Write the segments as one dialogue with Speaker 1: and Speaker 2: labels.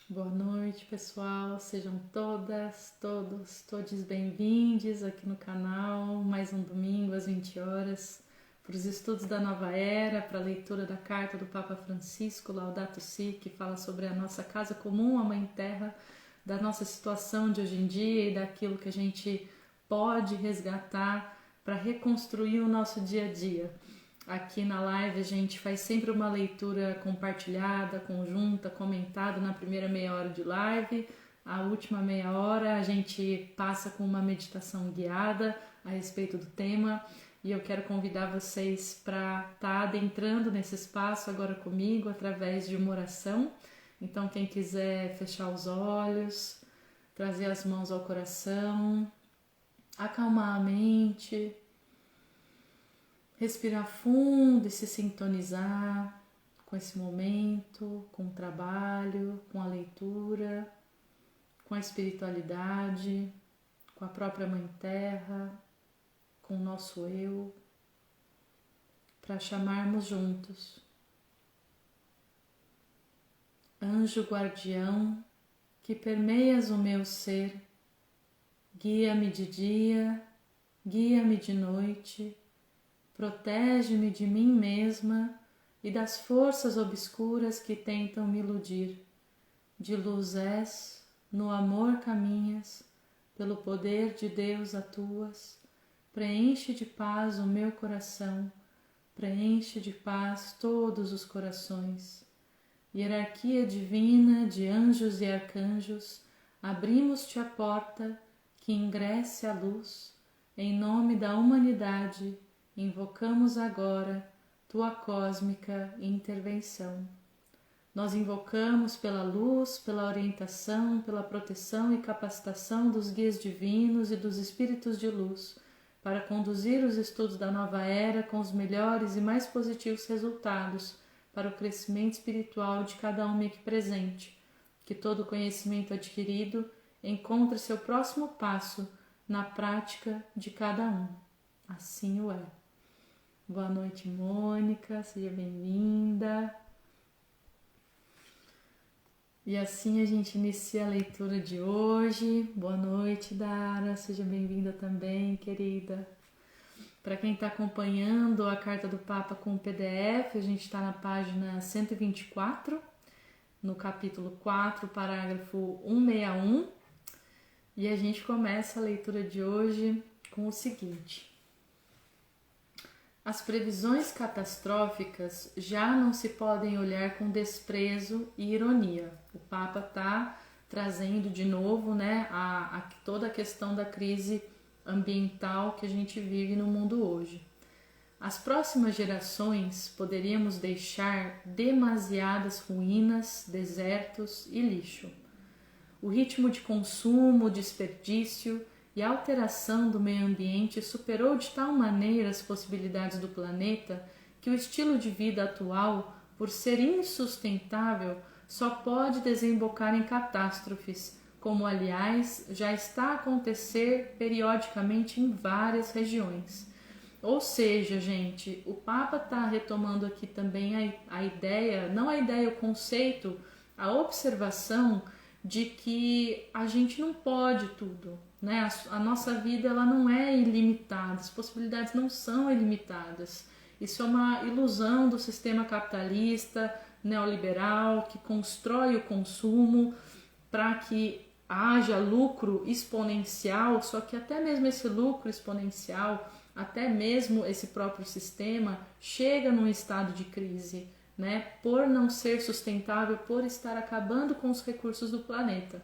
Speaker 1: Boa noite, pessoal. Sejam todos bem-vindos aqui no canal. Mais um domingo às 20 horas para os estudos da Nova Era, para a leitura da carta do Papa Francisco, Laudato Si, que fala sobre a nossa casa comum, a Mãe Terra, da nossa situação de hoje em dia e daquilo que a gente pode resgatar para reconstruir o nosso dia a dia. Aqui na live a gente faz sempre uma leitura compartilhada, conjunta, comentada na primeira meia hora de live. A última meia hora a gente passa com uma meditação guiada a respeito do tema. E eu quero convidar vocês para estar adentrando nesse espaço agora comigo através de uma oração. Então quem quiser fechar os olhos, trazer as mãos ao coração, acalmar a mente, respirar fundo e se sintonizar com esse momento, com o trabalho, com a leitura, com a espiritualidade, com a própria Mãe Terra, com o nosso eu, para chamarmos juntos. Anjo guardião, que permeias o meu ser, guia-me de dia, guia-me de noite, protege-me de mim mesma e das forças obscuras que tentam me iludir. De luz és, no amor caminhas, pelo poder de Deus atuas. Preenche de paz o meu coração, preenche de paz todos os corações. Hierarquia divina de anjos e arcanjos, abrimos-te a porta, que ingresse a luz, em nome da humanidade. Invocamos agora tua cósmica intervenção. Nós invocamos pela luz, pela orientação, pela proteção e capacitação dos guias divinos e dos espíritos de luz, para conduzir os estudos da nova era com os melhores e mais positivos resultados para o crescimento espiritual de cada um aqui presente. Que todo conhecimento adquirido encontre seu próximo passo na prática de cada um. Assim o é. Boa noite, Mônica, seja bem-vinda. E assim a gente inicia a leitura de hoje. Boa noite, Dara, seja bem-vinda também, querida. Para quem está acompanhando a Carta do Papa com o PDF, a gente está na página 124, no capítulo 4, parágrafo 161. E a gente começa a leitura de hoje com o seguinte: as previsões catastróficas já não se podem olhar com desprezo e ironia. O Papa está trazendo de novo, toda a questão da crise ambiental que a gente vive no mundo hoje. As próximas gerações poderíamos deixar demasiadas ruínas, desertos e lixo. O ritmo de consumo, desperdício e a alteração do meio ambiente superou de tal maneira as possibilidades do planeta que o estilo de vida atual, por ser insustentável, só pode desembocar em catástrofes, como aliás já está a acontecer periodicamente em várias regiões. Ou seja, gente, o Papa está retomando aqui também a ideia, não a ideia, o conceito, a observação de que a gente não pode tudo, né? A nossa vida ela não é ilimitada, as possibilidades não são ilimitadas. Isso é uma ilusão do sistema capitalista, neoliberal, que constrói o consumo para que haja lucro exponencial, só que até mesmo esse lucro exponencial, até mesmo esse próprio sistema chega num estado de crise, né, por não ser sustentável, por estar acabando com os recursos do planeta.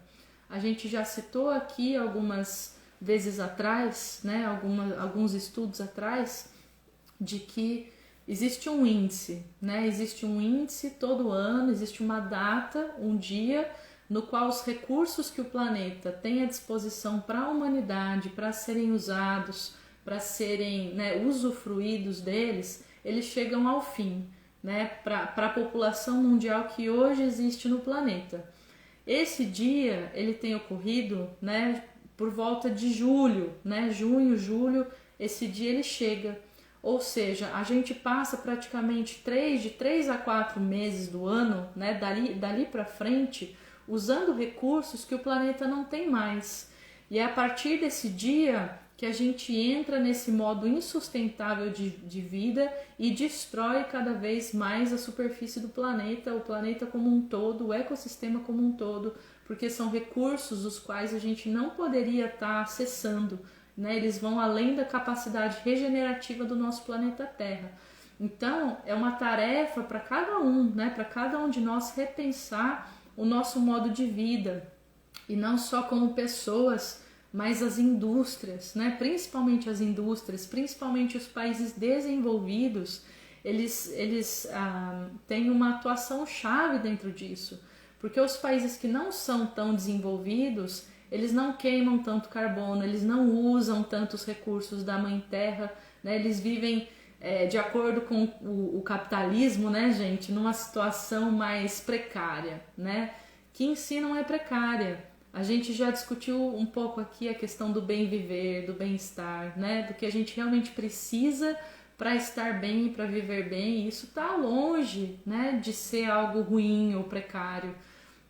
Speaker 1: A gente já citou aqui algumas vezes atrás, né, alguns estudos atrás, de que existe um índice, né, existe um índice todo ano, existe uma data, um dia, no qual os recursos que o planeta tem à disposição para a humanidade, para serem usados, para serem, né, usufruídos deles, eles chegam ao fim, né, para a população mundial que hoje existe no planeta. Esse dia ele tem ocorrido, né, por volta de julho, né, junho, julho, esse dia ele chega. Ou seja, a gente passa praticamente de 3 a 4 meses do ano, né, dali para frente, usando recursos que o planeta não tem mais. E é a partir desse dia que a gente entra nesse modo insustentável de vida e destrói cada vez mais a superfície do planeta, o planeta como um todo, o ecossistema como um todo, porque são recursos os quais a gente não poderia estar acessando, né? Eles vão além da capacidade regenerativa do nosso planeta Terra. Então, é uma tarefa para cada um, né? Para cada um de nós repensar o nosso modo de vida, e não só como pessoas, mas as indústrias, né? Principalmente as indústrias, principalmente os países desenvolvidos, eles têm uma atuação chave dentro disso, porque os países que não são tão desenvolvidos, eles não queimam tanto carbono, eles não usam tantos recursos da mãe terra, né? Eles vivem de acordo com o capitalismo, né, gente, numa situação mais precária, né? Que em si não é precária. A gente já discutiu um pouco aqui a questão do bem viver, do bem-estar, né? Do que a gente realmente precisa para estar bem e para viver bem. E isso está longe, né, de ser algo ruim ou precário,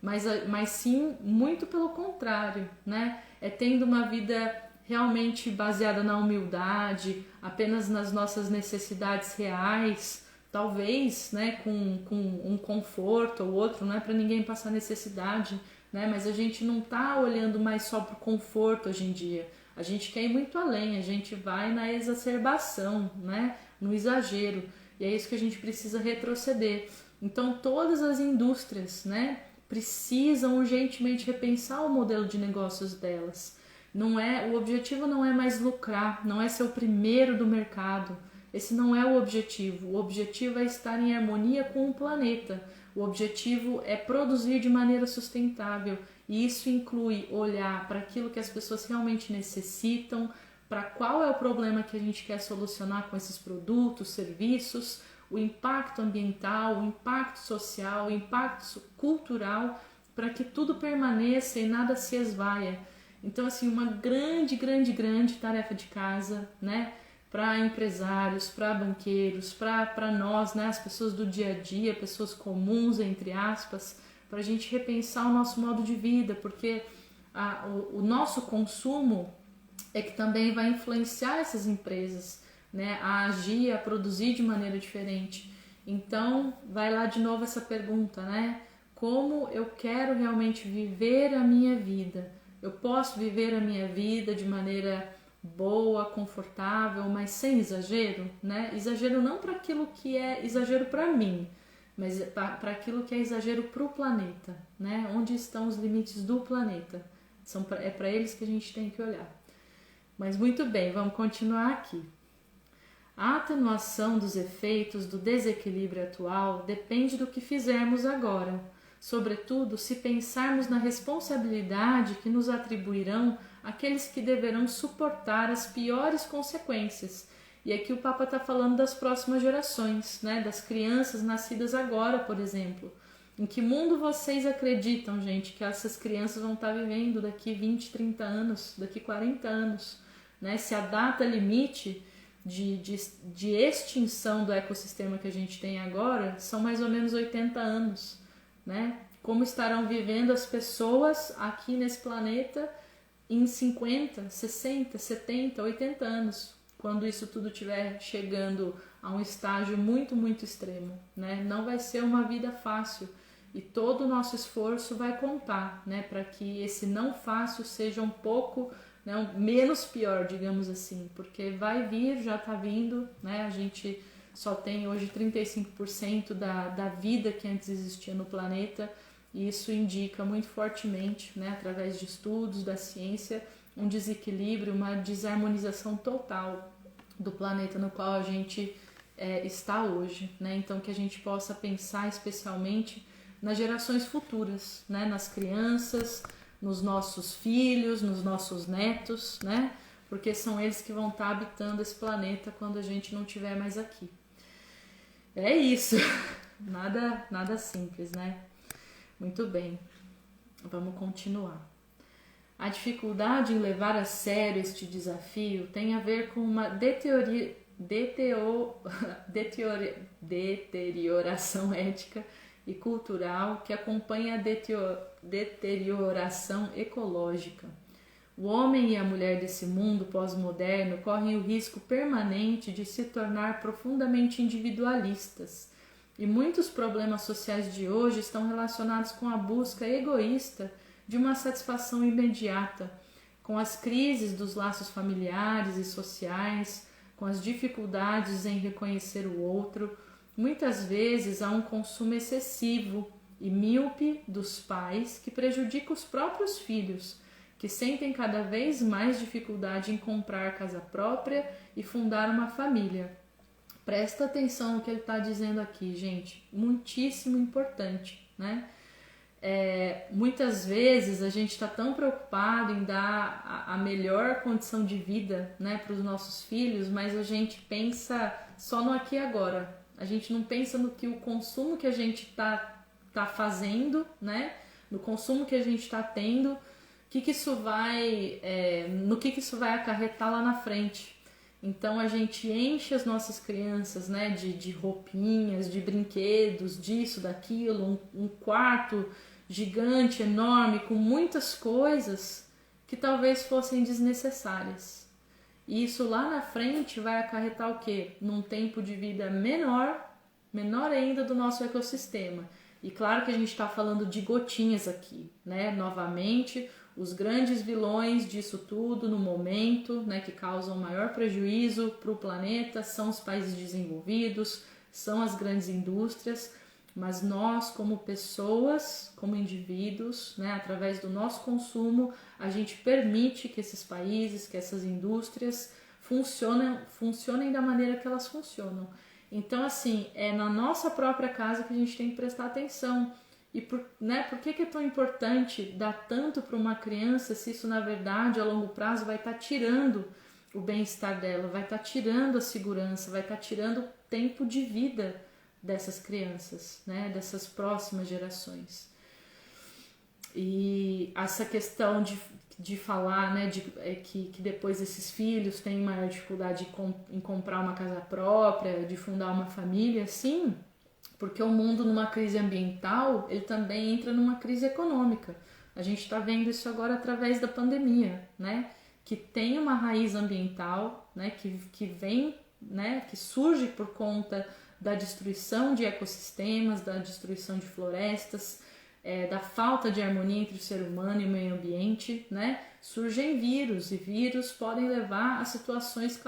Speaker 1: mas sim muito pelo contrário, né? É tendo uma vida realmente baseada na humildade, apenas nas nossas necessidades reais, talvez, né, com um conforto ou outro, não é para ninguém passar necessidade, né? Mas a gente não está olhando mais só para o conforto hoje em dia. A gente quer ir muito além, a gente vai na exacerbação, né? No exagero. E é isso que a gente precisa retroceder. Então todas as indústrias, né, precisam urgentemente repensar o modelo de negócios delas. O objetivo não é mais lucrar, não é ser o primeiro do mercado. Esse não é o objetivo. O objetivo é estar em harmonia com o planeta. O objetivo é produzir de maneira sustentável, e isso inclui olhar para aquilo que as pessoas realmente necessitam, para qual é o problema que a gente quer solucionar com esses produtos, serviços, o impacto ambiental, o impacto social, o impacto cultural, para que tudo permaneça e nada se esvaia. Então, assim, uma grande tarefa de casa, né? Para empresários, para banqueiros, para nós, né, as pessoas do dia a dia, pessoas comuns, entre aspas, para a gente repensar o nosso modo de vida, porque o nosso consumo é que também vai influenciar essas empresas, né, a agir, a produzir de maneira diferente. Então, vai lá de novo essa pergunta, né? Como eu quero realmente viver a minha vida? Eu posso viver a minha vida de maneira boa, confortável, mas sem exagero, né? Exagero não para aquilo que é exagero para mim, mas para aquilo que é exagero para o planeta, né? Onde estão os limites do planeta? É para eles que a gente tem que olhar. Mas muito bem, vamos continuar aqui. A atenuação dos efeitos do desequilíbrio atual depende do que fizermos agora, sobretudo se pensarmos na responsabilidade que nos atribuirão aqueles que deverão suportar as piores consequências. E aqui o Papa está falando das próximas gerações, né? Das crianças nascidas agora, por exemplo. Em que mundo vocês acreditam, gente, que essas crianças vão estar vivendo daqui 20, 30 anos, daqui 40 anos? Né? Se a data limite de extinção do ecossistema que a gente tem agora são mais ou menos 80 anos, né? Como estarão vivendo as pessoas aqui nesse planeta em 50, 60, 70, 80 anos, quando isso tudo estiver chegando a um estágio muito extremo, né? Não vai ser uma vida fácil, e todo o nosso esforço vai contar, né, para que esse não fácil seja um pouco, né, menos pior, digamos assim, porque vai vir, já está vindo, né? A gente só tem hoje 35% da vida que antes existia no planeta, e isso indica muito fortemente, né, através de estudos da ciência, um desequilíbrio, uma desarmonização total do planeta no qual a gente está hoje, né? Então que a gente possa pensar especialmente nas gerações futuras, né? Nas crianças, nos nossos filhos, nos nossos netos, né? Porque são eles que vão estar habitando esse planeta quando a gente não estiver mais aqui. É isso, nada simples, né? Muito bem, vamos continuar. A dificuldade em levar a sério este desafio tem a ver com uma deterioração ética e cultural que acompanha a deterioração ecológica. O homem e a mulher desse mundo pós-moderno correm o risco permanente de se tornar profundamente individualistas, e muitos problemas sociais de hoje estão relacionados com a busca egoísta de uma satisfação imediata, com as crises dos laços familiares e sociais, com as dificuldades em reconhecer o outro. Muitas vezes há um consumo excessivo e míope dos pais que prejudica os próprios filhos, que sentem cada vez mais dificuldade em comprar casa própria e fundar uma família. Presta atenção no que ele está dizendo aqui, gente. Muitíssimo importante, né? Muitas vezes a gente está tão preocupado em dar a melhor condição de vida, né, para os nossos filhos, mas a gente pensa só no aqui e agora. A gente não pensa no que o consumo que a gente tá fazendo, né, no consumo que a gente está tendo, no que isso vai acarretar lá na frente. Então a gente enche as nossas crianças, né, de roupinhas, de brinquedos, disso, daquilo, um quarto gigante, enorme, com muitas coisas que talvez fossem desnecessárias. E isso lá na frente vai acarretar o quê? Num tempo de vida menor ainda do nosso ecossistema. E claro que a gente está falando de gotinhas aqui, né? Novamente, os grandes vilões disso tudo no momento, né, que causam maior prejuízo para o planeta são os países desenvolvidos, são as grandes indústrias, mas nós como pessoas, como indivíduos, né, através do nosso consumo, a gente permite que esses países, que essas indústrias funcionem da maneira que elas funcionam. Então, assim, é na nossa própria casa que a gente tem que prestar atenção. E por que é tão importante dar tanto para uma criança se isso, na verdade, a longo prazo vai estar tirando o bem-estar dela, vai estar tirando a segurança, vai estar tirando o tempo de vida dessas crianças, né, dessas próximas gerações. E essa questão de falar, né, que depois esses filhos têm maior dificuldade em comprar uma casa própria, de fundar uma família, sim, porque o mundo numa crise ambiental, ele também entra numa crise econômica. A gente está vendo isso agora através da pandemia, né, que tem uma raiz ambiental, né, que vem, né, que surge por conta da destruição de ecossistemas, da destruição de florestas, da falta de harmonia entre o ser humano e o meio ambiente, né? Surgem vírus, e vírus podem levar a situações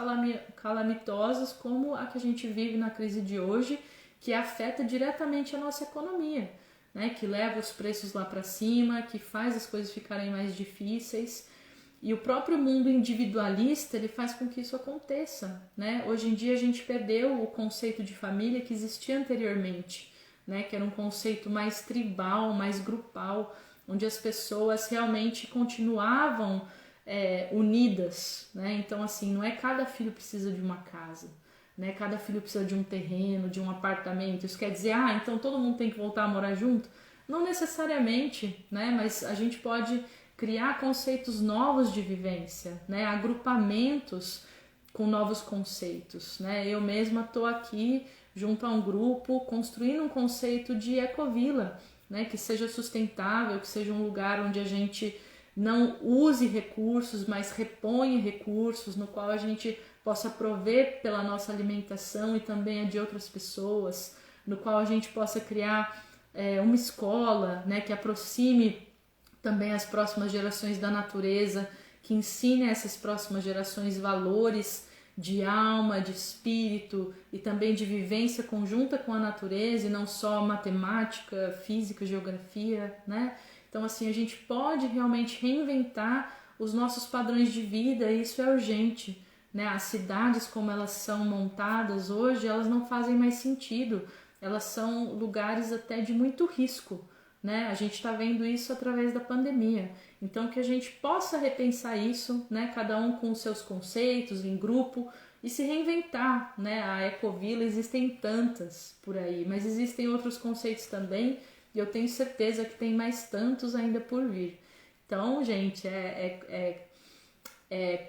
Speaker 1: calamitosas como a que a gente vive na crise de hoje, que afeta diretamente a nossa economia, né? Que leva os preços lá para cima, que faz as coisas ficarem mais difíceis. E o próprio mundo individualista, ele faz com que isso aconteça, né? Hoje em dia a gente perdeu o conceito de família que existia anteriormente, né? Que era um conceito mais tribal, mais grupal, onde as pessoas realmente continuavam unidas, né? Então, assim, não é cada filho precisa de uma casa, né? Cada filho precisa de um terreno, de um apartamento. Isso quer dizer, então todo mundo tem que voltar a morar junto? Não necessariamente, né? Mas a gente pode criar conceitos novos de vivência, né? Agrupamentos com novos conceitos, né? Eu mesma estou aqui junto a um grupo construindo um conceito de ecovila, né? Que seja sustentável, que seja um lugar onde a gente não use recursos, mas reponha recursos, no qual a gente possa prover pela nossa alimentação e também a de outras pessoas, no qual a gente possa criar uma escola, né? Que aproxime também as próximas gerações da natureza, que ensine a essas próximas gerações valores de alma, de espírito e também de vivência conjunta com a natureza e não só matemática, física, geografia, né? Então, assim, a gente pode realmente reinventar os nossos padrões de vida e isso é urgente, né? As cidades como elas são montadas hoje, elas não fazem mais sentido, elas são lugares até de muito risco, né? A gente está vendo isso através da pandemia. Então, que a gente possa repensar isso, né? Cada um com os seus conceitos, em grupo, e se reinventar, né? A ecovila, existem tantas por aí, mas existem outros conceitos também, e eu tenho certeza que tem mais tantos ainda por vir. Então, gente,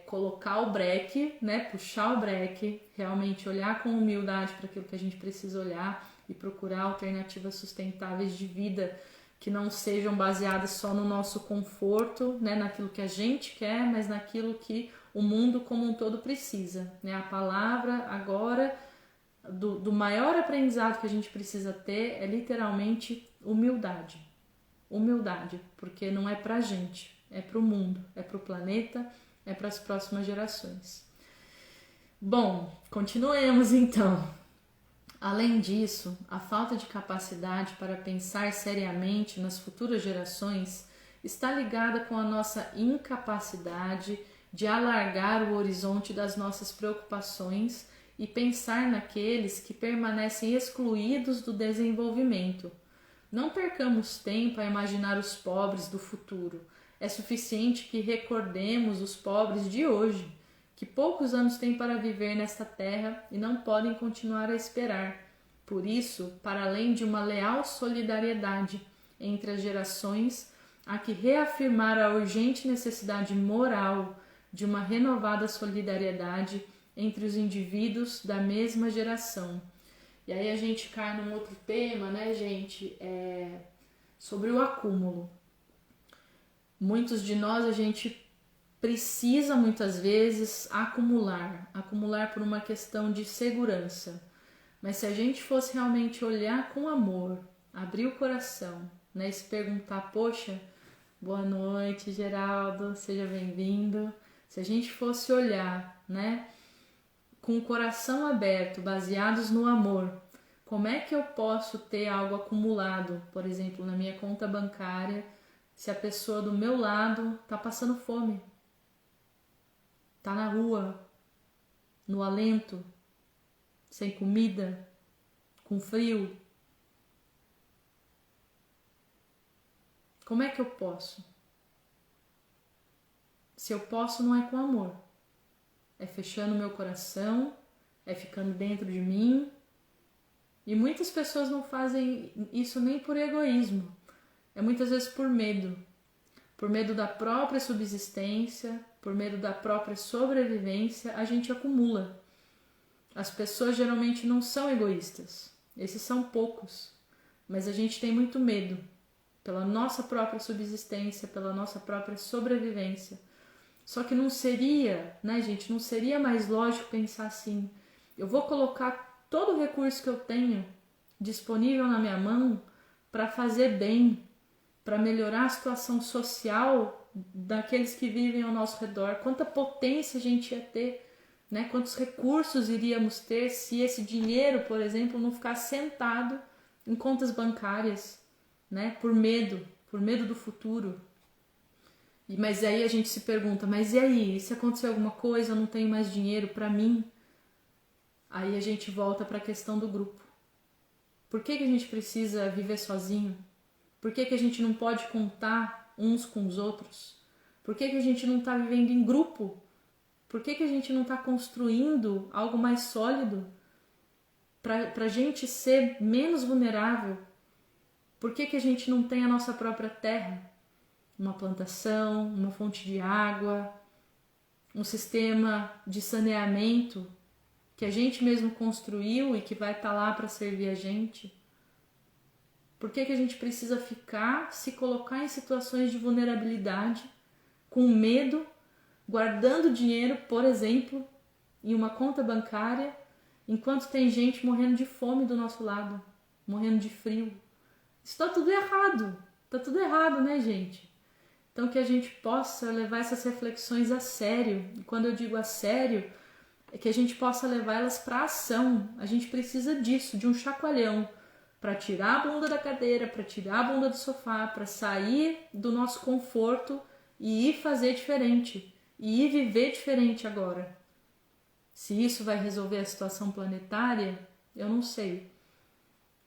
Speaker 1: colocar o breque, né? Puxar o breque, realmente olhar com humildade para aquilo que a gente precisa olhar, e procurar alternativas sustentáveis de vida que não sejam baseadas só no nosso conforto, né, naquilo que a gente quer, mas naquilo que o mundo como um todo precisa, né? A palavra agora do maior aprendizado que a gente precisa ter é literalmente humildade. Humildade, porque não é pra gente, é pro mundo, é pro planeta, é para as próximas gerações. Bom, continuemos então. Além disso, a falta de capacidade para pensar seriamente nas futuras gerações está ligada com a nossa incapacidade de alargar o horizonte das nossas preocupações e pensar naqueles que permanecem excluídos do desenvolvimento. Não percamos tempo a imaginar os pobres do futuro. É suficiente que recordemos os pobres de hoje, que poucos anos têm para viver nesta terra e não podem continuar a esperar. Por isso, para além de uma leal solidariedade entre as gerações, há que reafirmar a urgente necessidade moral de uma renovada solidariedade entre os indivíduos da mesma geração. E aí a gente cai num outro tema, né, gente? Sobre o acúmulo. Muitos de nós, a gente precisa muitas vezes acumular por uma questão de segurança. Mas se a gente fosse realmente olhar com amor, abrir o coração, né, e se perguntar, poxa, boa noite, Geraldo, seja bem-vindo. Se a gente fosse olhar, né, com o coração aberto, baseados no amor, como é que eu posso ter algo acumulado, por exemplo, na minha conta bancária, se a pessoa do meu lado está passando fome, está na rua, no alento, sem comida, com frio? Como é que eu posso? Se eu posso, não é com amor. É fechando meu coração, é ficando dentro de mim. E muitas pessoas não fazem isso nem por egoísmo. É muitas vezes por medo. Por medo da própria subsistência, por medo da própria sobrevivência, a gente acumula. As pessoas geralmente não são egoístas. Esses são poucos. Mas a gente tem muito medo pela nossa própria subsistência, pela nossa própria sobrevivência. Só que não seria, né, gente, não seria mais lógico pensar assim: eu vou colocar todo o recurso que eu tenho disponível na minha mão para fazer bem, para melhorar a situação social daqueles que vivem ao nosso redor. Quanta potência a gente ia ter, né? Quantos recursos iríamos ter se esse dinheiro, por exemplo, não ficasse sentado em contas bancárias, né? Por medo do futuro. Mas aí a gente se pergunta, mas e aí? Se acontecer alguma coisa, eu não tenho mais dinheiro para mim? Aí a gente volta para a questão do grupo. Por que a gente precisa viver sozinho? Por que a gente não pode contar uns com os outros? Por que a gente não está vivendo em grupo? Por que a gente não está construindo algo mais sólido para a gente ser menos vulnerável? Por que a gente não tem a nossa própria terra? Uma plantação, uma fonte de água, um sistema de saneamento que a gente mesmo construiu e que vai estar lá para servir a gente? Por que a gente precisa se colocar em situações de vulnerabilidade, com medo, guardando dinheiro, por exemplo, em uma conta bancária, enquanto tem gente morrendo de fome do nosso lado, morrendo de frio? Isso tá tudo errado, né, gente? Então que a gente possa levar essas reflexões a sério. E quando eu digo a sério, é que a gente possa levar elas para ação. A gente precisa disso, de um chacoalhão, para tirar a bunda da cadeira, para tirar a bunda do sofá, para sair do nosso conforto e ir fazer diferente, e ir viver diferente agora. Se isso vai resolver a situação planetária, eu não sei.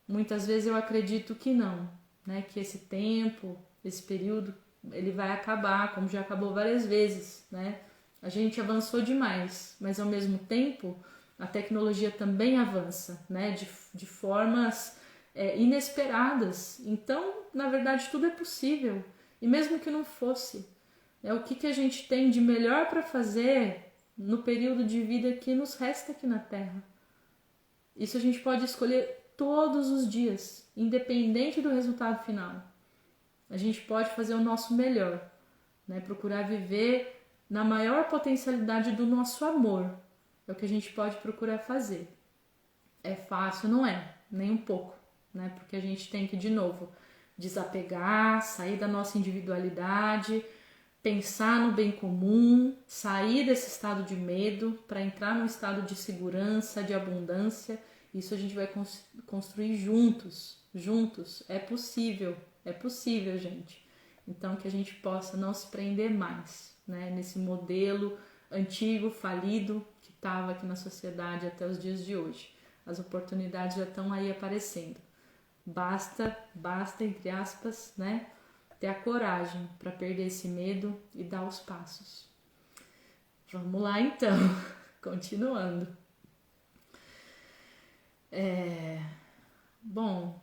Speaker 1: Muitas vezes eu acredito que não, né? Que esse tempo, esse período, ele vai acabar, como já acabou várias vezes, né? A gente avançou demais, mas ao mesmo tempo a tecnologia também avança, né? De formas inesperadas. Então, na verdade, tudo é possível. E mesmo que não fosse, o que a gente tem de melhor para fazer no período de vida que nos resta aqui na Terra? Isso a gente pode escolher todos os dias, independente do resultado final. A gente pode fazer o nosso melhor, né? Procurar viver na maior potencialidade do nosso amor. É o que a gente pode procurar fazer. É fácil? Não é, nem um pouco, né? Porque a gente tem que, de novo, desapegar, sair da nossa individualidade, pensar no bem comum, sair desse estado de medo para entrar num estado de segurança, de abundância. Isso a gente vai construir juntos. É possível, gente. Então que a gente possa não se prender mais, né, nesse modelo antigo, falido, que estava aqui na sociedade até os dias de hoje. As oportunidades já estão aí aparecendo. Basta, entre aspas, né, ter a coragem para perder esse medo e dar os passos. Vamos lá então, continuando. Bom,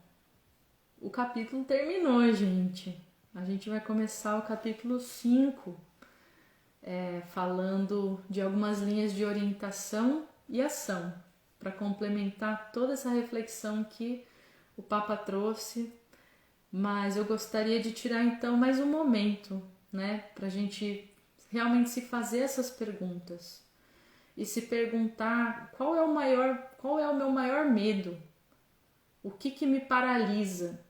Speaker 1: o capítulo terminou, gente. A gente vai começar o capítulo 5, falando de algumas linhas de orientação e ação, para complementar toda essa reflexão que o Papa trouxe. Mas eu gostaria de tirar então mais um momento, né, para a gente realmente se fazer essas perguntas e se perguntar qual é o meu maior medo, o que me paralisa,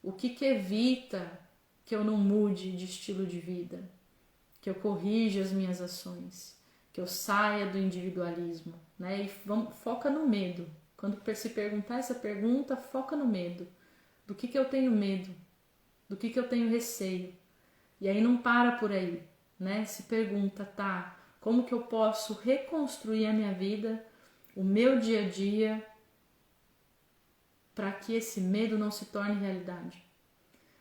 Speaker 1: o que evita que eu não mude de estilo de vida, que eu corrija as minhas ações, que eu saia do individualismo, né? E foca no medo. Quando se perguntar essa pergunta, foca no medo. Do que eu tenho medo? Do que eu tenho receio? E aí não para por aí, né? Se pergunta, tá, como que eu posso reconstruir a minha vida, o meu dia a dia, para que esse medo não se torne realidade?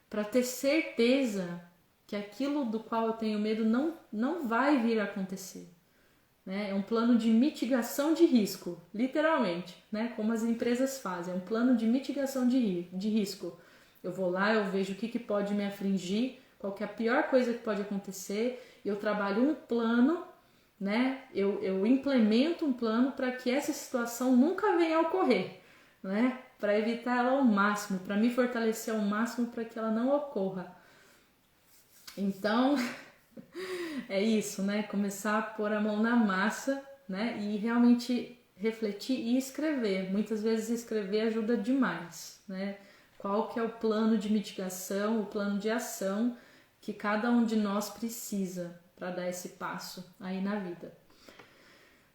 Speaker 1: Para ter certeza que aquilo do qual eu tenho medo não vai vir a acontecer. Né? É um plano de mitigação de risco, literalmente, né? Como as empresas fazem, é um plano de mitigação de risco. Eu vou lá, eu vejo o que pode me afligir, qual que é a pior coisa que pode acontecer, e eu trabalho um plano, né? Eu implemento um plano para que essa situação nunca venha a ocorrer, né? Para evitar ela ao máximo, para me fortalecer ao máximo para que ela não ocorra. Então, é isso, né? Começar a pôr a mão na massa, né? E realmente refletir e escrever. Muitas vezes escrever ajuda demais, né? Qual que é o plano de mitigação, o plano de ação que cada um de nós precisa para dar esse passo aí na vida.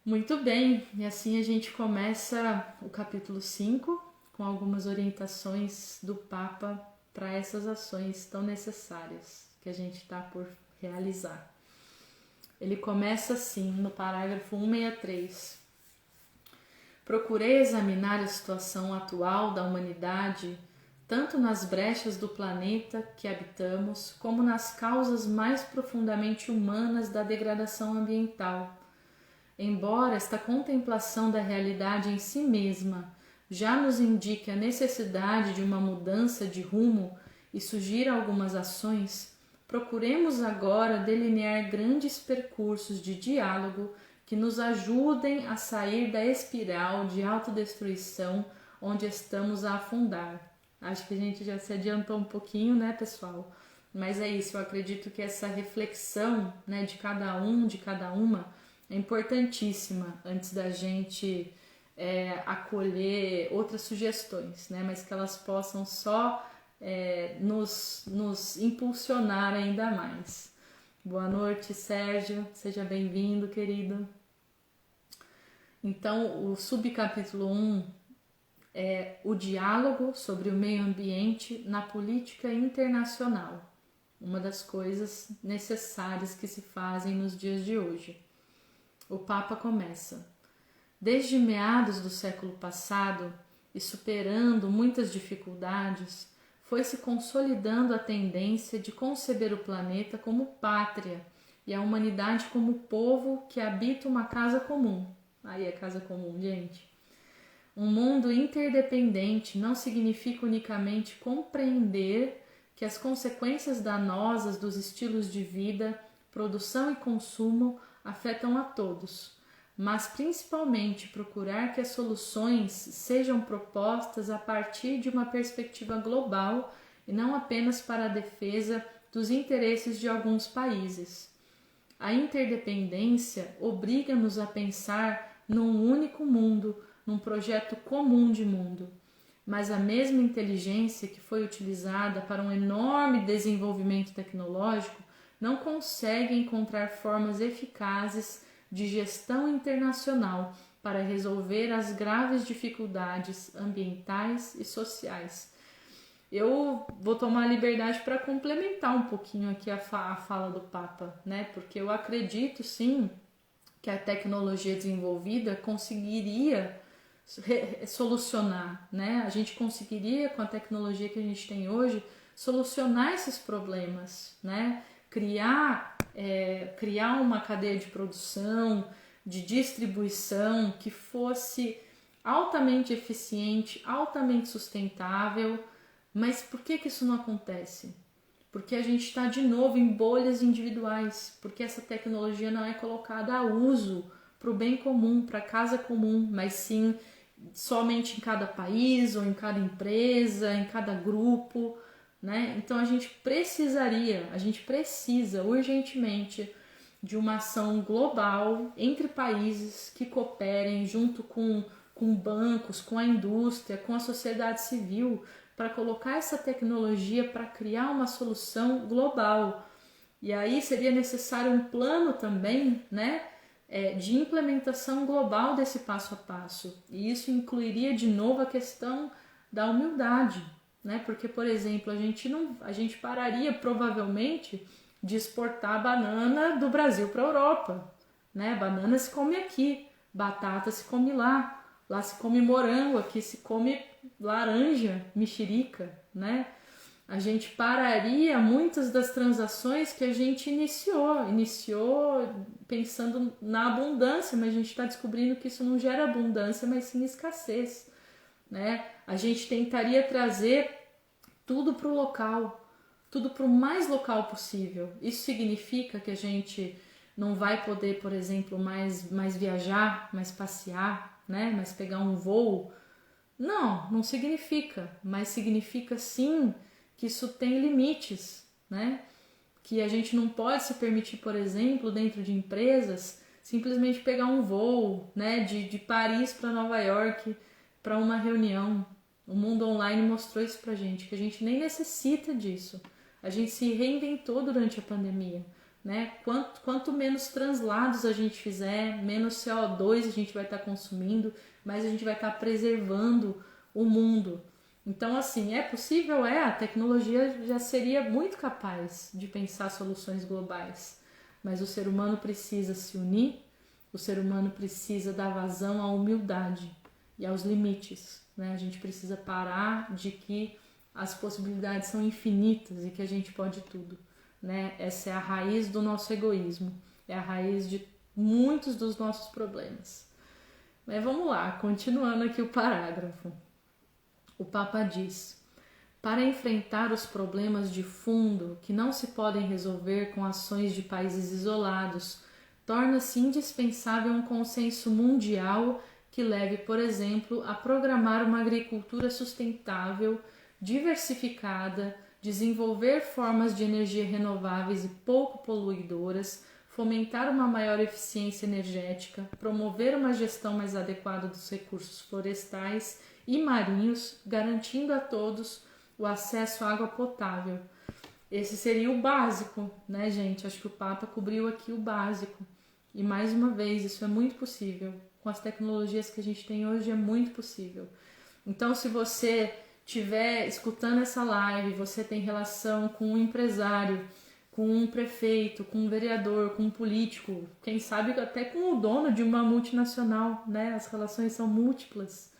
Speaker 1: Muito bem, e assim a gente começa o capítulo 5 com algumas orientações do Papa para essas ações tão necessárias que a gente está por realizar. Ele começa assim, no parágrafo 163. Procurei examinar a situação atual da humanidade, tanto nas brechas do planeta que habitamos, como nas causas mais profundamente humanas da degradação ambiental. Embora esta contemplação da realidade em si mesma já nos indique a necessidade de uma mudança de rumo e sugira algumas ações, procuremos agora delinear grandes percursos de diálogo que nos ajudem a sair da espiral de autodestruição onde estamos a afundar. Acho que a gente já se adiantou um pouquinho, né, pessoal? Mas é isso, eu acredito que essa reflexão, né, de cada um, de cada uma, é importantíssima antes da gente acolher outras sugestões, né? Mas que elas possam só nos impulsionar ainda mais. Boa noite, Sérgio, seja bem-vindo, querido. Então, o subcapítulo 1 é o diálogo sobre o meio ambiente na política internacional, uma das coisas necessárias que se fazem nos dias de hoje. O Papa começa: desde meados do século passado e superando muitas dificuldades, foi se consolidando a tendência de conceber o planeta como pátria e a humanidade como povo que habita uma casa comum. Aí é casa comum, gente. Um mundo interdependente não significa unicamente compreender que as consequências danosas dos estilos de vida, produção e consumo afetam a todos, mas principalmente procurar que as soluções sejam propostas a partir de uma perspectiva global e não apenas para a defesa dos interesses de alguns países. A interdependência obriga-nos a pensar num único mundo, num projeto comum de mundo. Mas a mesma inteligência que foi utilizada para um enorme desenvolvimento tecnológico não consegue encontrar formas eficazes de gestão internacional para resolver as graves dificuldades ambientais e sociais. Eu vou tomar a liberdade para complementar um pouquinho aqui a fala do Papa, né? Porque eu acredito sim que a tecnologia desenvolvida conseguiria solucionar, né? A gente conseguiria, com a tecnologia que a gente tem hoje, solucionar esses problemas, né? Criar uma cadeia de produção, de distribuição que fosse altamente eficiente, altamente sustentável. Mas por que isso não acontece? Porque a gente está de novo em bolhas individuais, porque essa tecnologia não é colocada a uso para o bem comum, para a casa comum, mas sim somente em cada país ou em cada empresa, em cada grupo, né? Então a gente precisa urgentemente de uma ação global entre países que cooperem junto com bancos, com a indústria, com a sociedade civil, para colocar essa tecnologia para criar uma solução global. E aí seria necessário um plano também, né, de implementação global desse passo a passo. E isso incluiria de novo a questão da humildade, né? Porque, por exemplo, a gente pararia provavelmente de exportar banana do Brasil para a Europa, né? Banana se come aqui, batata se come lá. Lá se come morango, aqui se come laranja, mexerica, né? A gente pararia muitas das transações que a gente iniciou pensando na abundância, mas a gente está descobrindo que isso não gera abundância, mas sim escassez, né? A gente tentaria trazer tudo para o local, tudo para o mais local possível. Isso significa que a gente não vai poder, por exemplo, mais viajar, mais passear, né? Mas pegar um voo. Não significa, mas significa sim que isso tem limites, né? Que a gente não pode se permitir, por exemplo, dentro de empresas, simplesmente pegar um voo, né? De Paris para Nova York para uma reunião. O mundo online mostrou isso pra gente, que a gente nem necessita disso. A gente se reinventou durante a pandemia, né? Quanto menos translados a gente fizer, menos CO2 a gente vai estar consumindo, mais a gente vai estar preservando o mundo. Então, assim, é possível? A tecnologia já seria muito capaz de pensar soluções globais, mas o ser humano precisa se unir, o ser humano precisa dar vazão à humildade e aos limites, né? A gente precisa parar de que as possibilidades são infinitas e que a gente pode tudo, né? Essa é a raiz do nosso egoísmo, é a raiz de muitos dos nossos problemas. Mas vamos lá, continuando aqui o parágrafo. O Papa diz: para enfrentar os problemas de fundo que não se podem resolver com ações de países isolados, torna-se indispensável um consenso mundial que leve, por exemplo, a programar uma agricultura sustentável, diversificada, desenvolver formas de energia renováveis e pouco poluidoras, fomentar uma maior eficiência energética, promover uma gestão mais adequada dos recursos florestais e marinhos, garantindo a todos o acesso à água potável. Esse seria o básico, né, gente? Acho que o Papa cobriu aqui o básico. E mais uma vez, isso é muito possível. Com as tecnologias que a gente tem hoje, é muito possível. Então, se você estiver escutando essa live, você tem relação com um empresário, com um prefeito, com um vereador, com um político, quem sabe até com o dono de uma multinacional, né? As relações são múltiplas.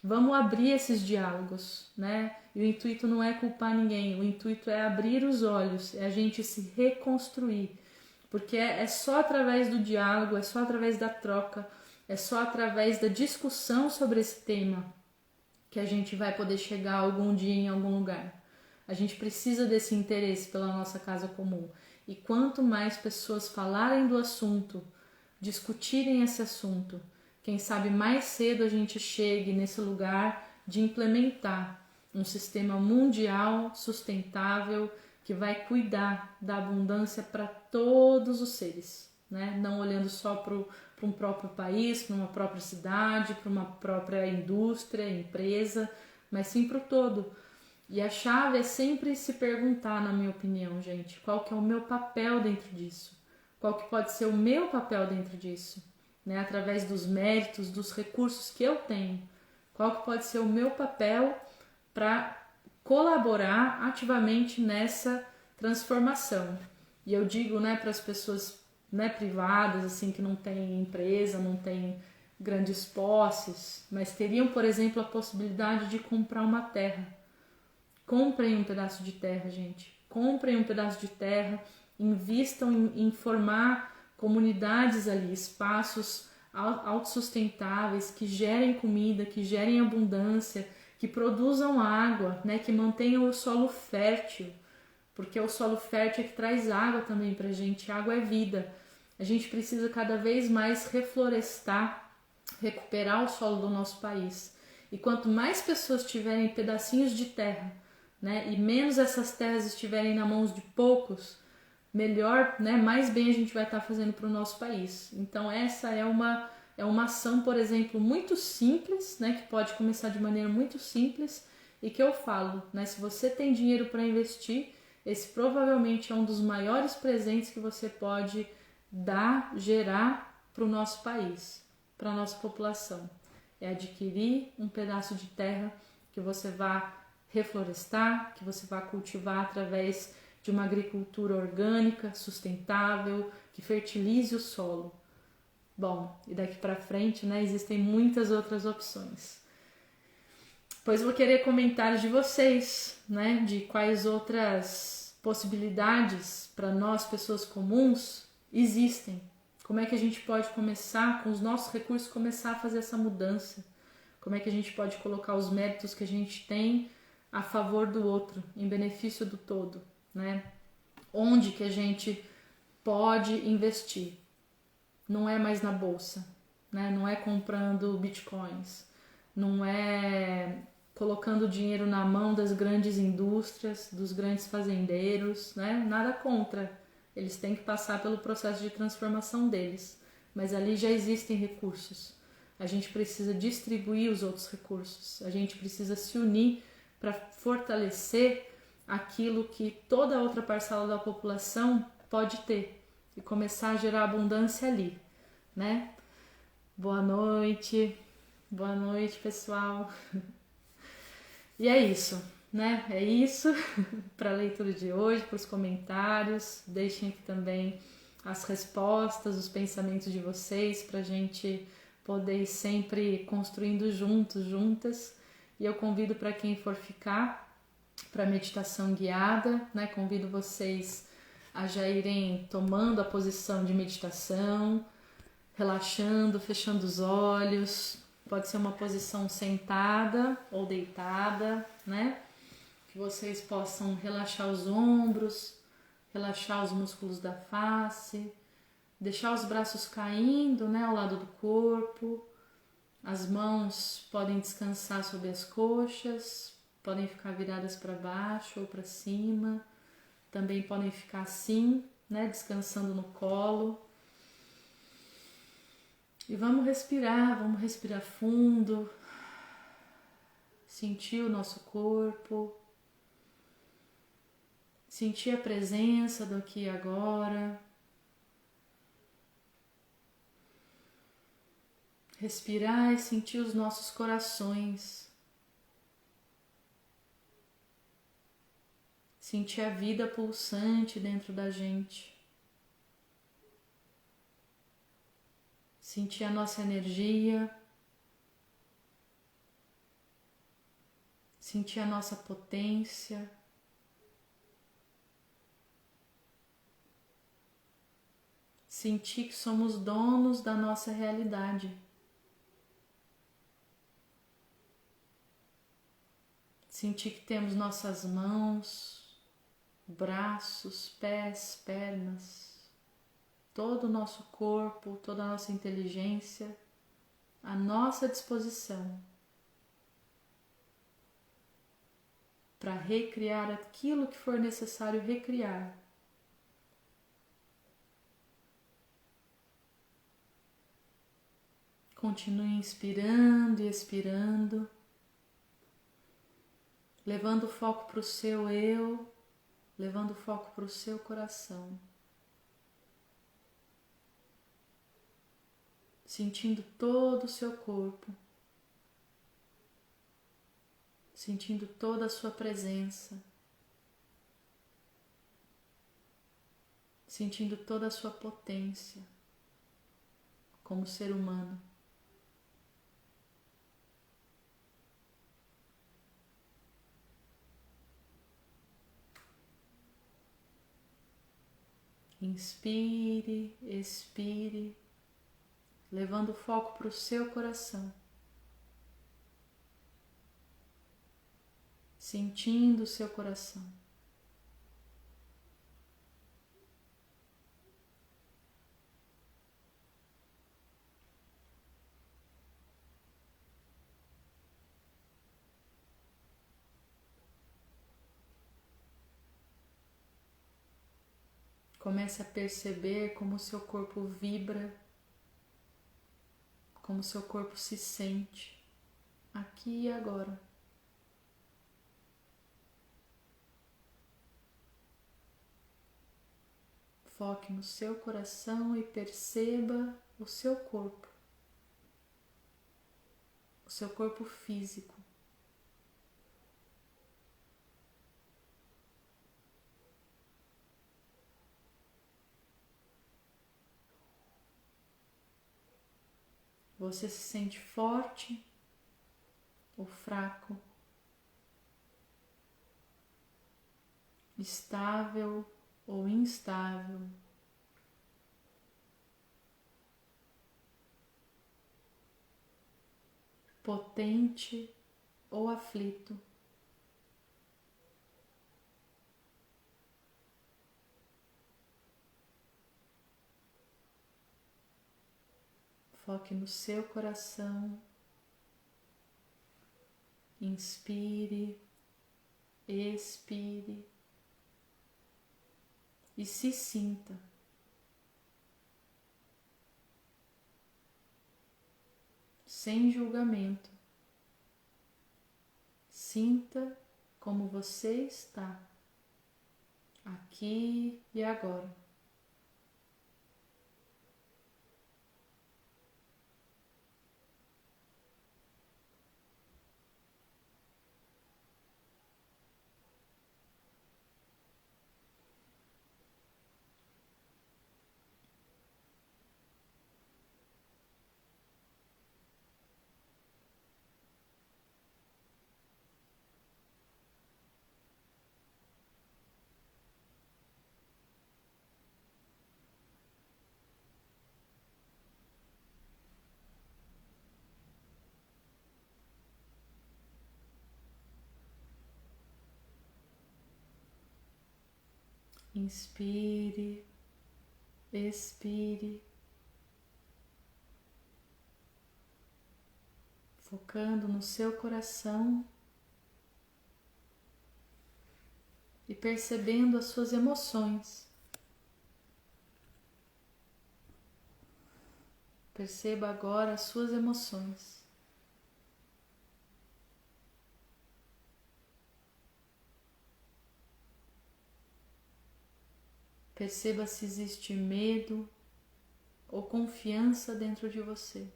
Speaker 1: Vamos abrir esses diálogos, né? E o intuito não é culpar ninguém, o intuito é abrir os olhos, é a gente se reconstruir. Porque é só através do diálogo, é só através da troca, é só através da discussão sobre esse tema que a gente vai poder chegar algum dia em algum lugar. A gente precisa desse interesse pela nossa casa comum. E quanto mais pessoas falarem do assunto, discutirem esse assunto. Quem sabe mais cedo a gente chegue nesse lugar de implementar um sistema mundial sustentável que vai cuidar da abundância para todos os seres, né? Não olhando só para um próprio país, para uma própria cidade, para uma própria indústria, empresa, mas sim para o todo. E a chave é sempre se perguntar, na minha opinião, gente, qual que é o meu papel dentro disso? Qual que pode ser o meu papel dentro disso? Né? Através dos méritos, dos recursos que eu tenho. Qual que pode ser o meu papel para colaborar ativamente nessa transformação? E eu digo, né, para as pessoas, né, privadas, assim, que não têm empresa, não têm grandes posses, mas teriam, por exemplo, a possibilidade de comprar uma terra. Comprem um pedaço de terra, gente. Comprem um pedaço de terra, invistam em formar comunidades ali, espaços autossustentáveis que gerem comida, que gerem abundância, que produzam água, né, que mantenham o solo fértil, porque o solo fértil é que traz água também pra gente. Água é vida. A gente precisa cada vez mais reflorestar, recuperar o solo do nosso país. E quanto mais pessoas tiverem pedacinhos de terra, né, e menos essas terras estiverem na mãos de poucos, melhor, né, mais bem a gente vai estar fazendo para o nosso país. Então essa é uma ação, por exemplo, muito simples, né, que pode começar de maneira muito simples e que eu falo, né, se você tem dinheiro para investir, esse provavelmente é um dos maiores presentes que você pode dar, gerar para o nosso país, para a nossa população. É adquirir um pedaço de terra que você vá reflorestar, que você vá cultivar através de uma agricultura orgânica, sustentável, que fertilize o solo. Bom, e daqui para frente, né, existem muitas outras opções. Pois vou querer comentários de vocês, né, de quais outras possibilidades para nós, pessoas comuns, existem. Como é que a gente pode começar, com os nossos recursos, começar a fazer essa mudança? Como é que a gente pode colocar os méritos que a gente tem a favor do outro, em benefício do todo, né? Onde que a gente pode investir? Não é mais na bolsa, né? Não é comprando bitcoins, não é colocando dinheiro na mão das grandes indústrias, dos grandes fazendeiros, né? Nada contra. Eles têm que passar pelo processo de transformação deles, mas ali já existem recursos. A gente precisa distribuir os outros recursos, a gente precisa se unir para fortalecer aquilo que toda a outra parcela da população pode ter e começar a gerar abundância ali, né? Boa noite pessoal. E é isso, né? É isso para a leitura de hoje, para os comentários. Deixem aqui também as respostas, os pensamentos de vocês para a gente poder ir sempre construindo juntos, juntas. E eu convido para quem for ficar para meditação guiada, né? Convido vocês a já irem tomando a posição de meditação, relaxando, fechando os olhos. Pode ser uma posição sentada ou deitada, né? Que vocês possam relaxar os ombros, relaxar os músculos da face, deixar os braços caindo, né, ao lado do corpo. As mãos podem descansar sobre as coxas, podem ficar viradas para baixo ou para cima. Também podem ficar assim, né, descansando no colo. E vamos respirar fundo, sentir o nosso corpo, sentir a presença do aqui e agora. Respirar e sentir os nossos corações. Sentir a vida pulsante dentro da gente. Sentir a nossa energia. Sentir a nossa potência. Sentir que somos donos da nossa realidade. Sentir que temos nossas mãos, braços, pés, pernas. todo o nosso corpo, toda a nossa inteligência à nossa disposição para recriar aquilo que for necessário recriar. Continue inspirando e expirando, levando o foco para o seu eu, levando o foco para o seu coração. Sentindo todo o seu corpo, sentindo toda a sua presença, sentindo toda a sua potência como ser humano. Inspire, expire, levando o foco para o seu coração, sentindo o seu coração. Comece a perceber como o seu corpo vibra, como o seu corpo se sente aqui e agora. Foque no seu coração e perceba o seu corpo físico. Você se sente forte ou fraco, estável ou instável, potente ou aflito. Foque no seu coração, inspire, expire e se sinta. Sem julgamento. Sinta como você está, aqui e agora. Inspire, expire, focando no seu coração e percebendo as suas emoções. Perceba agora as suas emoções. Perceba se existe medo ou confiança dentro de você.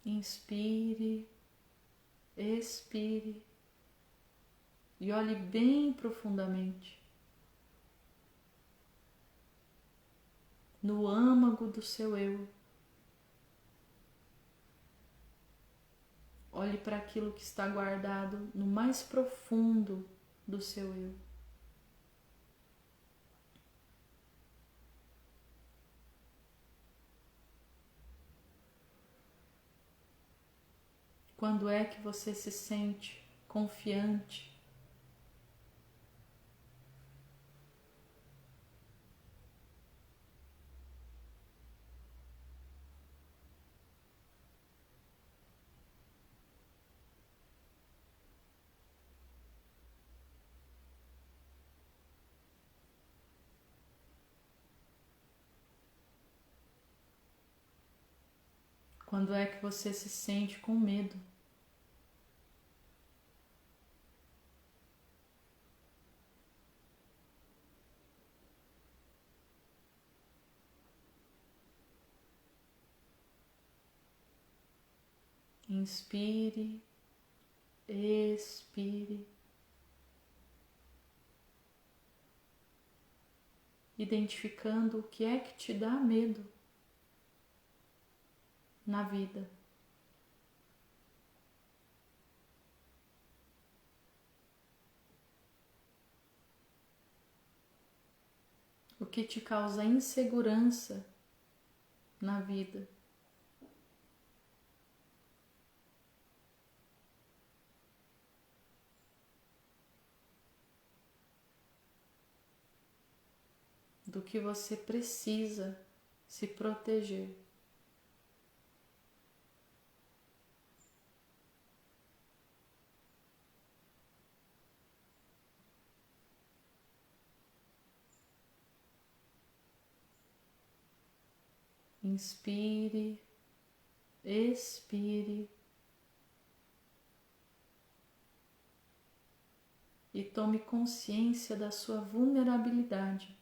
Speaker 1: Inspire, expire e olhe bem profundamente no âmago do seu eu. Olhe para aquilo que está guardado no mais profundo do seu eu. Quando é que você se sente confiante? Quando é que você se sente com medo? Inspire, expire, identificando o que é que te dá medo na vida. O que te causa insegurança na vida. Do que você precisa se proteger. Inspire, expire e tome consciência da sua vulnerabilidade.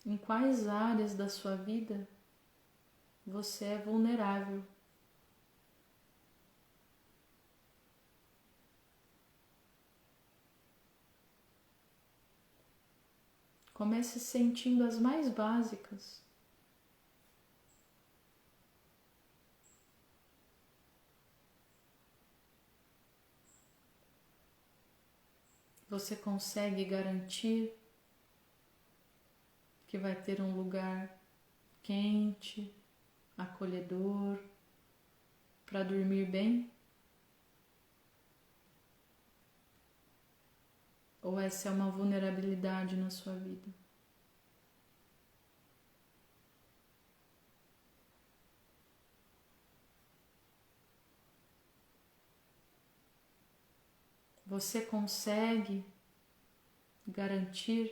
Speaker 1: Em quais áreas da sua vida você é vulnerável? Comece sentindo as mais básicas. Você consegue garantir que vai ter um lugar quente, acolhedor, para dormir bem? Ou essa é uma vulnerabilidade na sua vida? Você consegue garantir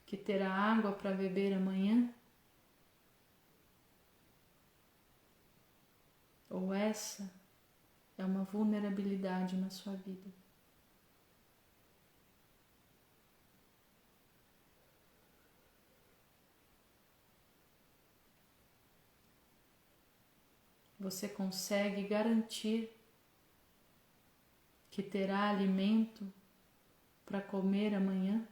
Speaker 1: que terá água para beber amanhã? Ou essa é uma vulnerabilidade na sua vida? Você consegue garantir que terá alimento para comer amanhã?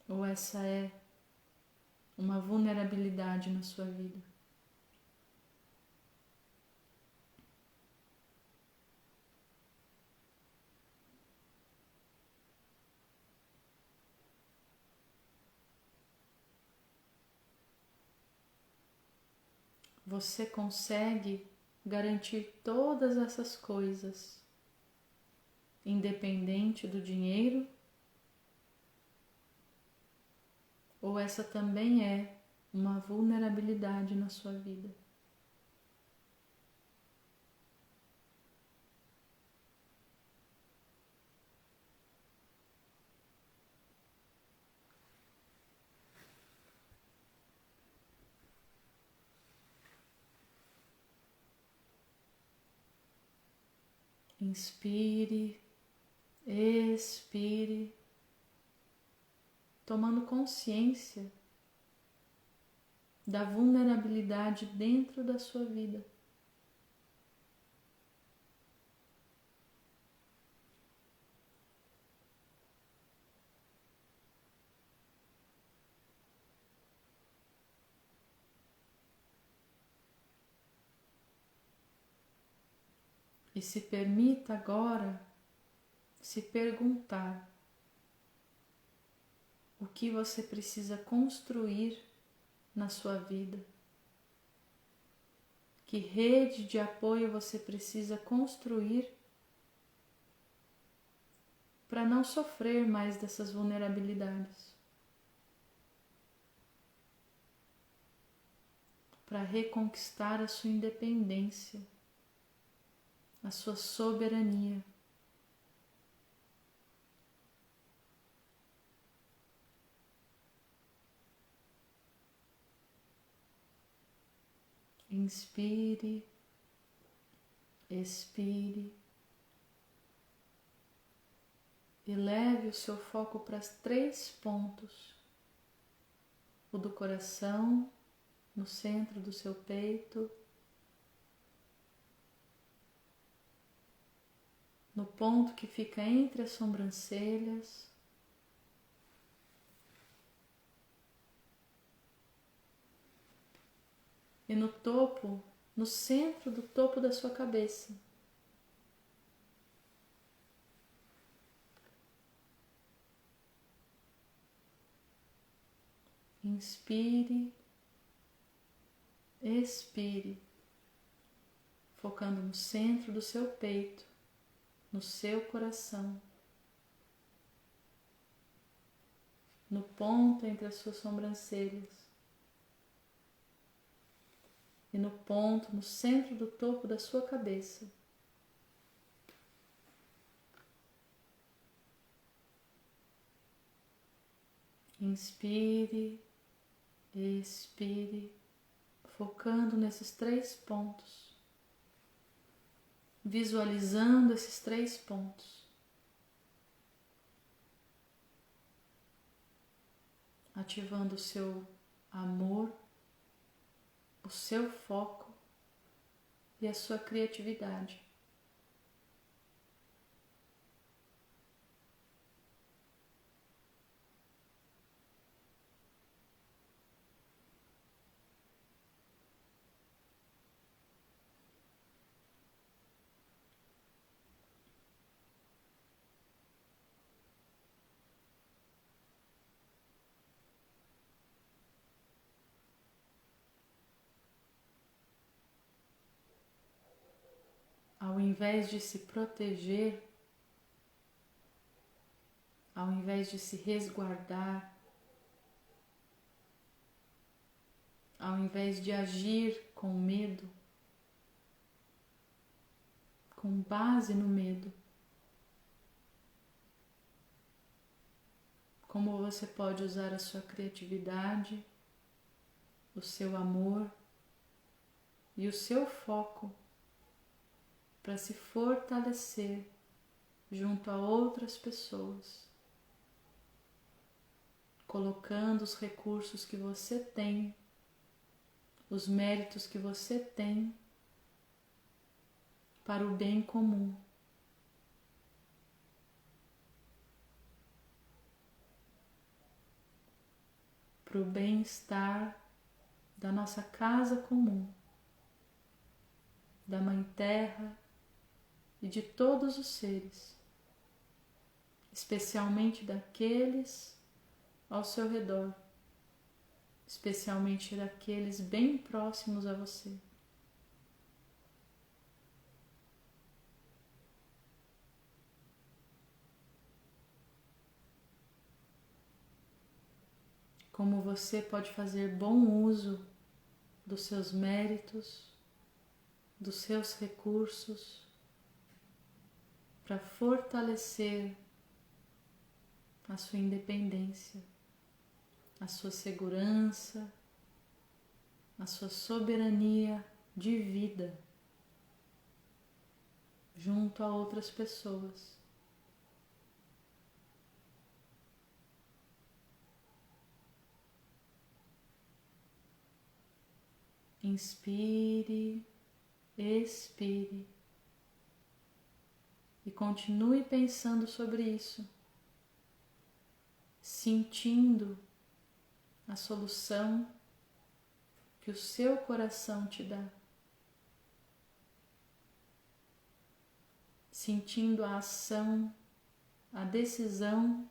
Speaker 1: Ou essa é uma vulnerabilidade na sua vida? Você consegue garantir todas essas coisas, independente do dinheiro? Ou essa também é uma vulnerabilidade na sua vida? Inspire, expire, tomando consciência da vulnerabilidade dentro da sua vida. E se permita agora se perguntar o que você precisa construir na sua vida, que rede de apoio você precisa construir para não sofrer mais dessas vulnerabilidades, para reconquistar a sua independência, a sua soberania. Inspire, expire e leve o seu foco para os 3 pontos: o do coração, no centro do seu peito, no ponto que fica entre as sobrancelhas, e no topo, no centro do topo da sua cabeça. Inspire, expire, focando no centro do seu peito, no seu coração, no ponto entre as suas sobrancelhas e no ponto no centro do topo da sua cabeça. Inspire, expire, focando nesses 3 pontos, visualizando esses 3 pontos, ativando o seu amor, o seu foco e a sua criatividade. Ao invés de se proteger, ao invés de se resguardar, ao invés de agir com medo, com base no medo, como você pode usar a sua criatividade, o seu amor e o seu foco para se fortalecer junto a outras pessoas, colocando os recursos que você tem, os méritos que você tem para o bem comum. Para o bem-estar da nossa casa comum, da Mãe Terra e de todos os seres, especialmente daqueles ao seu redor, especialmente daqueles bem próximos a você. Como você pode fazer bom uso dos seus méritos, dos seus recursos, para fortalecer a sua independência, a sua segurança, a sua soberania de vida junto a outras pessoas. Inspire, expire e continue pensando sobre isso, sentindo a solução que o seu coração te dá, sentindo a ação a decisão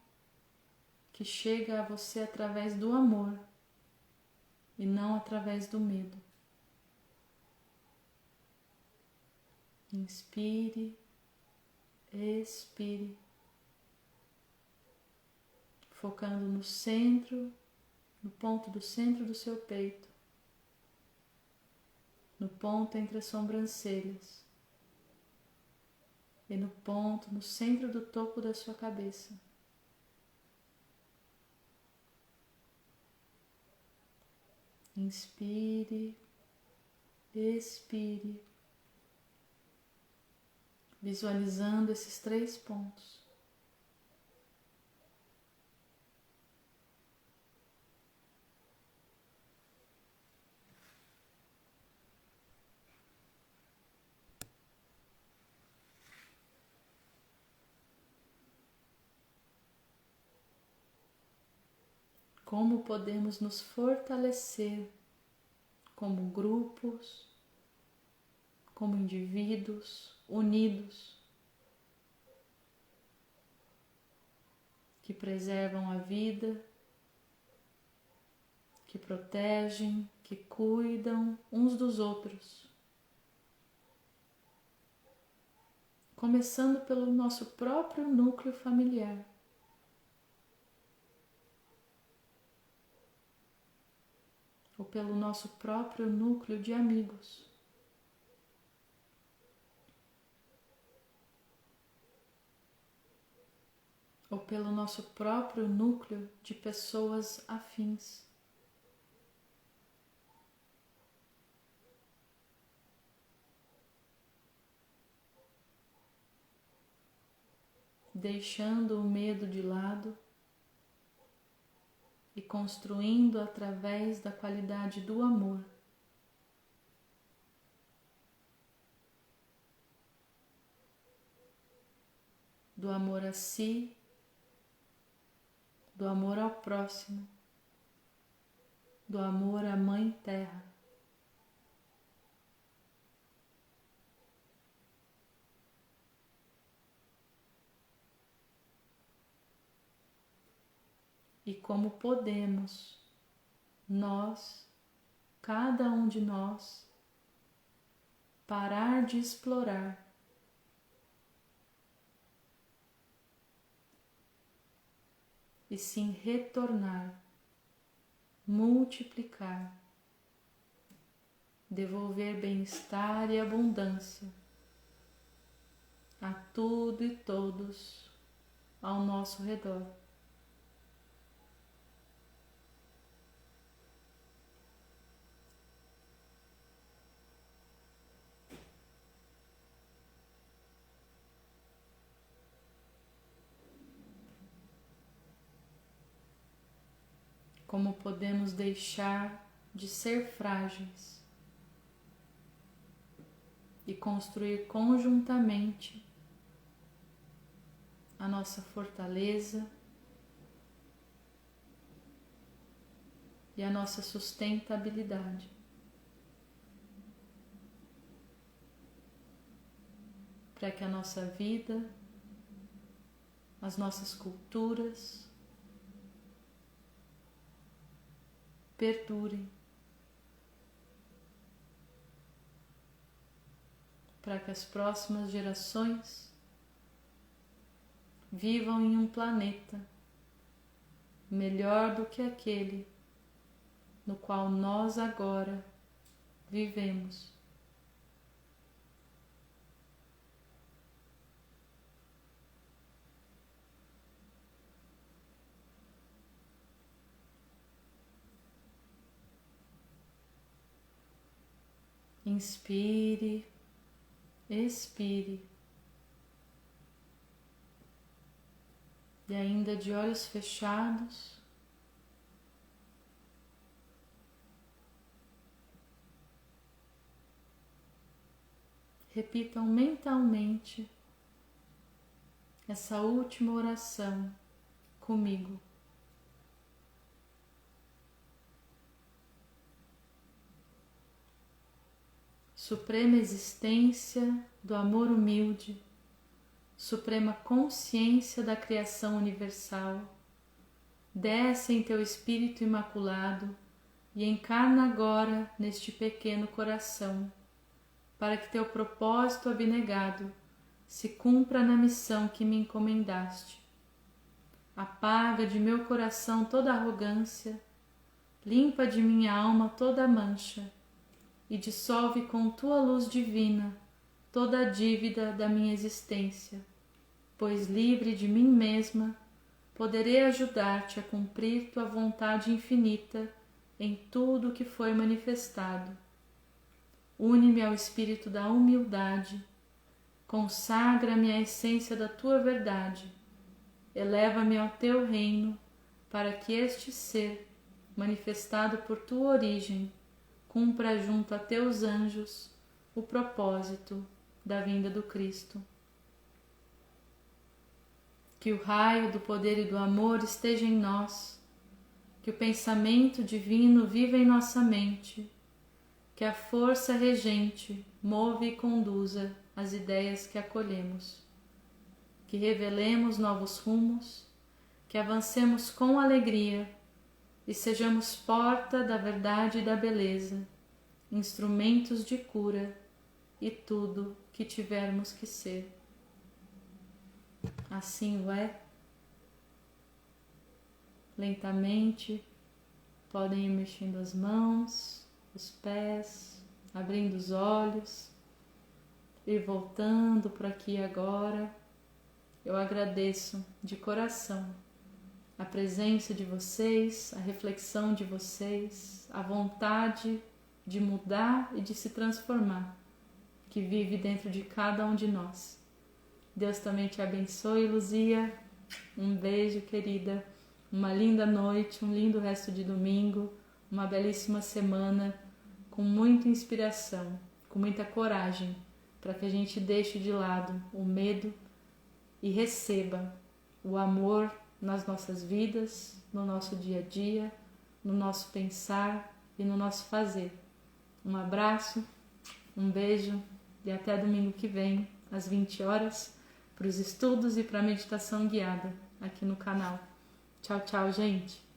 Speaker 1: que chega a você através do amor e não através do medo. Inspire, expire, focando no centro, no ponto do centro do seu peito, no ponto entre as sobrancelhas e no ponto no centro do topo da sua cabeça. Inspire, expire, visualizando esses 3 pontos. Como podemos nos fortalecer como grupos, como indivíduos unidos, que preservam a vida, que protegem, que cuidam uns dos outros. Começando pelo nosso próprio núcleo familiar. Ou pelo nosso próprio núcleo de amigos. Ou pelo nosso próprio núcleo de pessoas afins. Deixando o medo de lado e construindo através da qualidade do amor. Do amor a si, do amor ao próximo, do amor à Mãe Terra. E como podemos, nós, cada um de nós, parar de explorar e sim retornar, multiplicar, devolver bem-estar e abundância a tudo e todos ao nosso redor. Como podemos deixar de ser frágeis e construir conjuntamente a nossa fortaleza e a nossa sustentabilidade. Para que a nossa vida, as nossas culturas perdurem, para que as próximas gerações vivam em um planeta melhor do que aquele no qual nós agora vivemos. Inspire, expire. E ainda de olhos fechados, repitam mentalmente essa última oração comigo. Suprema existência do amor humilde, suprema consciência da criação universal, desce em teu espírito imaculado e encarna agora neste pequeno coração, para que teu propósito abnegado se cumpra na missão que me encomendaste. Apaga de meu coração toda arrogância, limpa de minha alma toda mancha e dissolve com tua luz divina toda a dívida da minha existência, pois livre de mim mesma, poderei ajudar-te a cumprir tua vontade infinita em tudo o que foi manifestado. Une-me ao espírito da humildade, consagra-me à essência da tua verdade, eleva-me ao teu reino, para que este ser, manifestado por tua origem, cumpra junto a teus anjos o propósito da vinda do Cristo. Que o raio do poder e do amor esteja em nós, que o pensamento divino viva em nossa mente, que a força regente move e conduza as ideias que acolhemos, que revelemos novos rumos, que avancemos com alegria e sejamos porta da verdade e da beleza, instrumentos de cura e tudo que tivermos que ser. Assim o é. Lentamente podem ir mexendo as mãos, os pés, abrindo os olhos, ir voltando por aqui e agora. Eu agradeço de coração a presença de vocês, a reflexão de vocês, a vontade de mudar e de se transformar, que vive dentro de cada um de nós. Deus também te abençoe, Luzia. Um beijo, querida. Uma linda noite, um lindo resto de domingo, uma belíssima semana, com muita inspiração, com muita coragem, para que a gente deixe de lado o medo e receba o amor nas nossas vidas, no nosso dia a dia, no nosso pensar e no nosso fazer. Um abraço, um beijo e até domingo que vem, às 20 horas, para os estudos e para a meditação guiada aqui no canal. Tchau, tchau, gente!